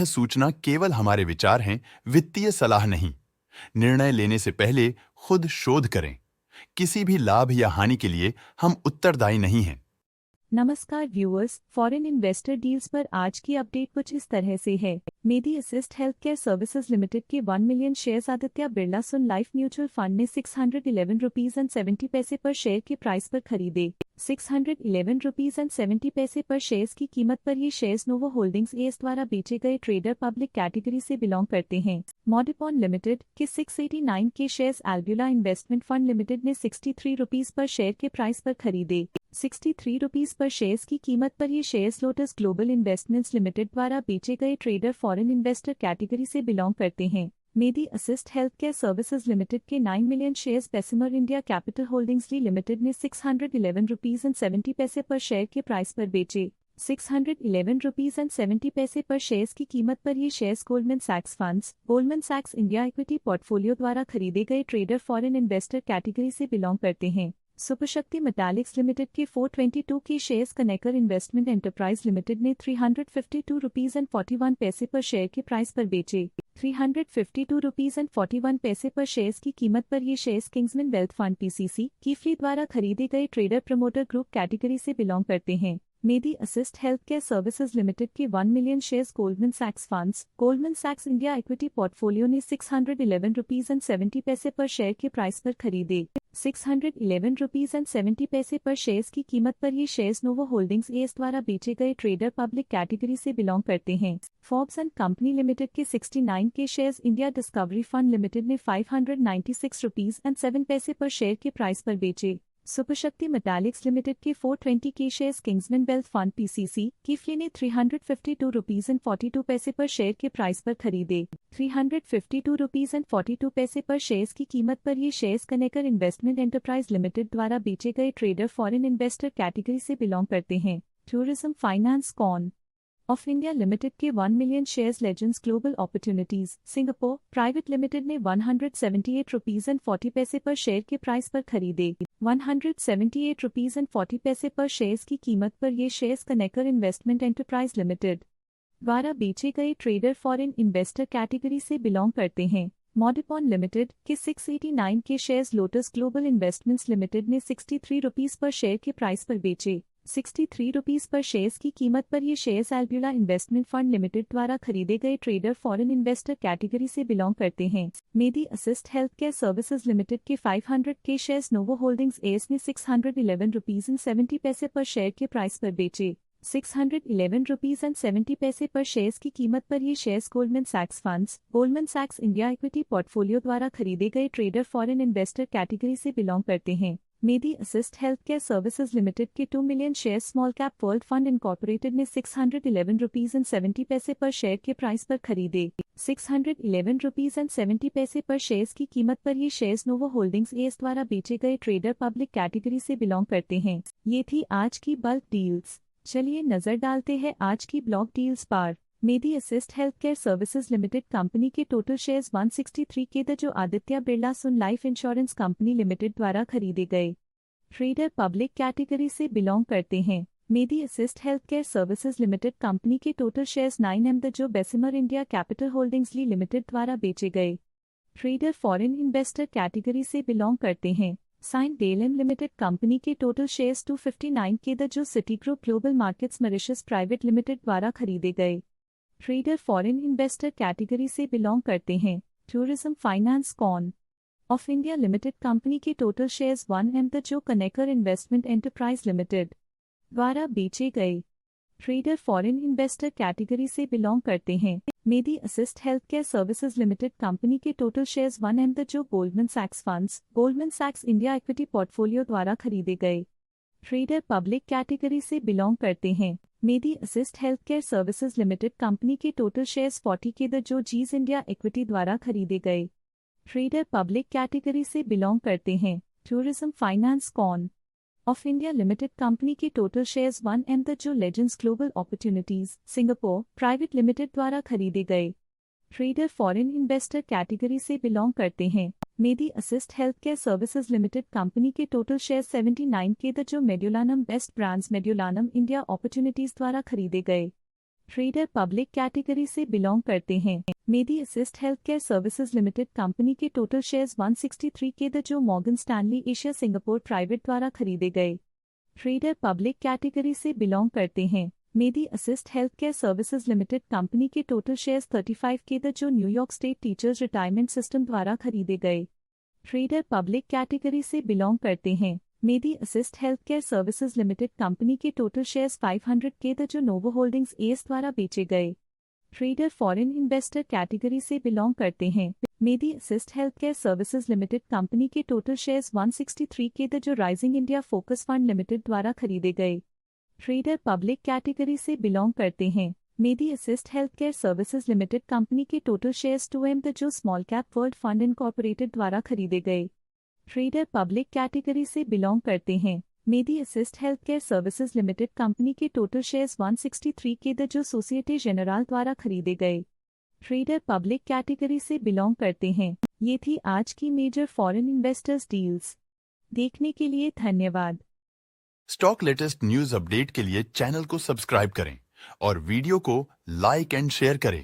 सूचना केवल हमारे विचार हैं, वित्तीय सलाह नहीं। निर्णय लेने से पहले खुद शोध करें। किसी भी लाभ या हानि के लिए हम उत्तरदायी नहीं हैं। नमस्कार व्यूअर्स, फॉरेन इन्वेस्टर डील्स पर आज की अपडेट कुछ इस तरह से है। Medi Assist Health Care Services Limited के 1 million shares Aditya Birla Sun Life Mutual Fund ने 611 रुपीज एंड 70 पैसे पर शेयर के प्राइस पर खरीदे। 611 रुपीज एंड 70 पैसे पर शेयर्स की कीमत पर ये शेयर्स नोवो होल्डिंग्स एस द्वारा बेचे गए ट्रेडर पब्लिक कैटेगरी से बिलोंग करते हैं। मॉडिपॉन लिमिटेड के 689 के shares Albula Investment Fund limited ने 63 रुपीज पर शेयर के प्राइस पर खरीदे। 63 रुपीज पर शेयर्स की कीमत पर ये shares Lotus Global Investments Limited द्वारा बेचे गए ट्रेडर फॉरेन इन्वेस्टर कैटेगरी से बिलोंग करते हैं। Medi Assist Health Care Services Limited के 9 million shares Bessemer India Capital Holdings Limited ने 611 रुपीज एंड 70 पैसे पर शेयर के प्राइस पर बेचे। 611 रुपीज एंड 70 पैसे पर शेयर्स की कीमत पर ये shares Goldman सैक्स funds, Goldman सैक्स India equity Portfolio द्वारा खरीदे गए ट्रेडर फॉरेन इन्वेस्टर कैटेगरी से बिलोंग करते हैं। सुपरशक्ति मेटालिक्स लिमिटेड के 422 के शेयर्स कनेकर इन्वेस्टमेंट एंटरप्राइज लिमिटेड ने 352 रुपीज एंड 41 पैसे पर शेयर के प्राइस पर बेचे। 352 रुपीज एंड 41 पैसे पर शेयर्स की कीमत पर ये shares Kingsman Wealth Fund PCC कीफली द्वारा खरीदे गए ट्रेडर प्रमोटर ग्रुप कैटेगरी से बिलोंग करते हैं। Medi Assist Health Care Services Limited के 1 million shares Goldman सैक्स funds, Goldman सैक्स India equity portfolio ने 611 रुपीज एंड 70 पैसे पर शेयर के प्राइस पर खरीदे। 611 रुपीज एंड 70 पैसे पर शेयर्स की कीमत पर ये शेयर्स नोवो होल्डिंग्स एस द्वारा बेचे गए ट्रेडर पब्लिक कैटेगरी से बिलोंग करते हैं। फोर्ब्स एंड कंपनी लिमिटेड के 69 के shares India discovery fund limited ने 596 रुपीज एंड 7 पैसे पर शेयर के प्राइस पर बेचे। सुपरशक्ति मेटालिक्स लिमिटेड के 420 के shares Kingsman Wealth Fund PCC कीफली ने 352 रुपीज एंड 42 पैसे पर शेयर के प्राइस पर खरीदे। 352 रुपीज एंड 42 पैसे पर शेयर्स की कीमत पर ये शेयर्स कनेकर इन्वेस्टमेंट एंटरप्राइज लिमिटेड द्वारा बेचे गए ट्रेडर फॉरेन इन्वेस्टर कैटेगरी से बिलोंग करते हैं। Tourism Finance Corp of India limited के 1 million shares legends Global Opportunities Singapore Private limited ने 178 रुपीज एंड 40 पैसे पर शेयर के प्राइस पर खरीदे। 178 रुपीज एंड 40 पैसे पर शेयर्स की कीमत पर ये शेयर्स कनेकर इन्वेस्टमेंट एंटरप्राइज लिमिटेड द्वारा बेचे गए ट्रेडर फॉरेन इन्वेस्टर कैटेगरी से बिलोंग करते हैं। मॉडिपॉन लिमिटेड के 689 के shares Lotus Global Investments limited ने 63 रुपीज पर शेयर के प्राइस पर बेचे। 63 रुपीज पर शेयर्स की कीमत पर ये shares Albula Investment Fund Limited द्वारा खरीदे गए ट्रेडर फॉरेन इन्वेस्टर कैटेगरी से बिलोंग करते हैं। Medi Assist Health Care Services Limited के 500 के शेयर्स नोवो होल्डिंग्स एस ने 611 रुपीज एंड 70 पैसे पर शेयर के प्राइस पर बेचे। 611 रुपीज एंड 70 पैसे पर शेयर्स की कीमत पर ये shares Goldman सैक्स funds, Goldman सैक्स India equity Portfolio द्वारा खरीदे गए ट्रेडर फॉरेन इन्वेस्टर कैटेगरी से बिलोंग करते हैं। Medi Assist Health Care Services Limited के 2 million shares small Cap World Fund incorporated ने 611 रुपीज एंड 70 पैसे पर शेयर के प्राइस पर खरीदे। 611 रुपीज एंड 70 पैसे पर शेयर्स की कीमत पर ये शेयर्स नोवो होल्डिंग्स एस द्वारा बेचे गए ट्रेडर पब्लिक कैटेगरी से बिलोंग करते हैं। ये थी आज की बल्क डील्स। चलिए नजर डालते हैं आज की ब्लॉक डील्स पर। Medi Assist Health Care Services Limited company के टोटल शेयर्स 163 के द जो Aditya Birla Sun Life Insurance Company Limited द्वारा खरीदे गए ट्रेडर पब्लिक कैटेगरी से बिलोंग करते हैं। Medi Assist Health Care Services Limited company के टोटल शेयर्स 9 द जो Bessemer India Capital Holdings Limited द्वारा बेचे गए ट्रेडर फॉरेन इन्वेस्टर कैटेगरी से बिलोंग करते हैं। साइन डेलम लिमिटेड कंपनी के टोटल शेयर्स 259 के द जो city group global markets Mauritius private Limited द्वारा खरीदे गए ट्रेडर फॉरेन इन्वेस्टर कैटेगरी से बिलोंग करते हैं। Tourism Finance Corp of India Limited company के टोटल शेयर्स 1 द जो कनेकर इन्वेस्टमेंट एंटरप्राइज लिमिटेड द्वारा बेचे गए ट्रेडर फॉरेन इन्वेस्टर कैटेगरी से बिलोंग करते हैं। Medi Assist Health Care Services Limited company के टोटल शेयर्स 1 द जो Goldman सैक्स funds, Goldman सैक्स India equity Portfolio द्वारा खरीदे गए ट्रेडर पब्लिक कैटेगरी से बिलोंग करते हैं। Medi Assist Health Care Services Limited company के टोटल शेयर्स 40 के द जो जीज इंडिया इक्विटी द्वारा खरीदे गए ट्रेडर पब्लिक कैटेगरी से बिलोंग करते हैं। Tourism Finance Corp of India Limited company के टोटल शेयर्स 1 द जो Legends Global Opportunities Singapore Private Limited द्वारा खरीदे गए ट्रेडर फॉरेन इन्वेस्टर कैटेगरी से बिलोंग करते हैं। Medi Assist Health Care Services Limited company के टोटल शेयर 79 के द जो Mediolanum Best Brands Mediolanum India Opportunities द्वारा खरीदे गए ट्रेडर पब्लिक कैटेगरी से बिलोंग करते हैं। Medi Assist Health Care Services Limited company के टोटल शेयर्स 163 के द जो Morgan Stanley Asia Singapore Private द्वारा खरीदे गए। ट्रेडर पब्लिक कैटेगरी से बिलोंग करते हैं। Medi Assist Health Care Services Limited company के टोटल शेयर्स 35 के द जो New York State Teachers Retirement System द्वारा खरीदे गए। ट्रेडर पब्लिक कैटेगरी से बिलोंग करते हैं। Medi Assist Health Care Services Limited company के टोटल शेयर्स 500 के द जो नोवो होल्डिंग्स एस द्वारा बेचे गए। ट्रेडर फॉरेन इन्वेस्टर कैटेगरी से बिलोंग करते हैं। Medi Assist Health Care Services Limited company के टोटल शेयर्स 163 के द जो Rising India Focus Fund Limited द्वारा खरीदे गए। ट्रेडर पब्लिक कैटेगरी से बिलोंग करते हैं। Medi Assist Health Care Services Limited company के टोटल शेयर्स 2M द जो Small Cap World Fund Incorporated द्वारा खरीदे गए। ट्रेडर पब्लिक कैटेगरी से बिलोंग करते हैं। Medi Assist Health Care Services Limited company के टोटल शेयर्स 163 के द जो सोसाइटी जेनरल द्वारा खरीदे गए। ट्रेडर पब्लिक कैटेगरी से बिलोंग करते हैं। ये थी आज की मेजर फॉरेन इन्वेस्टर्स डील्स। देखने के लिए धन्यवाद। स्टॉक लेटेस्ट न्यूज अपडेट के लिए चैनल को सब्सक्राइब करें और वीडियो को लाइक एंड शेयर करें।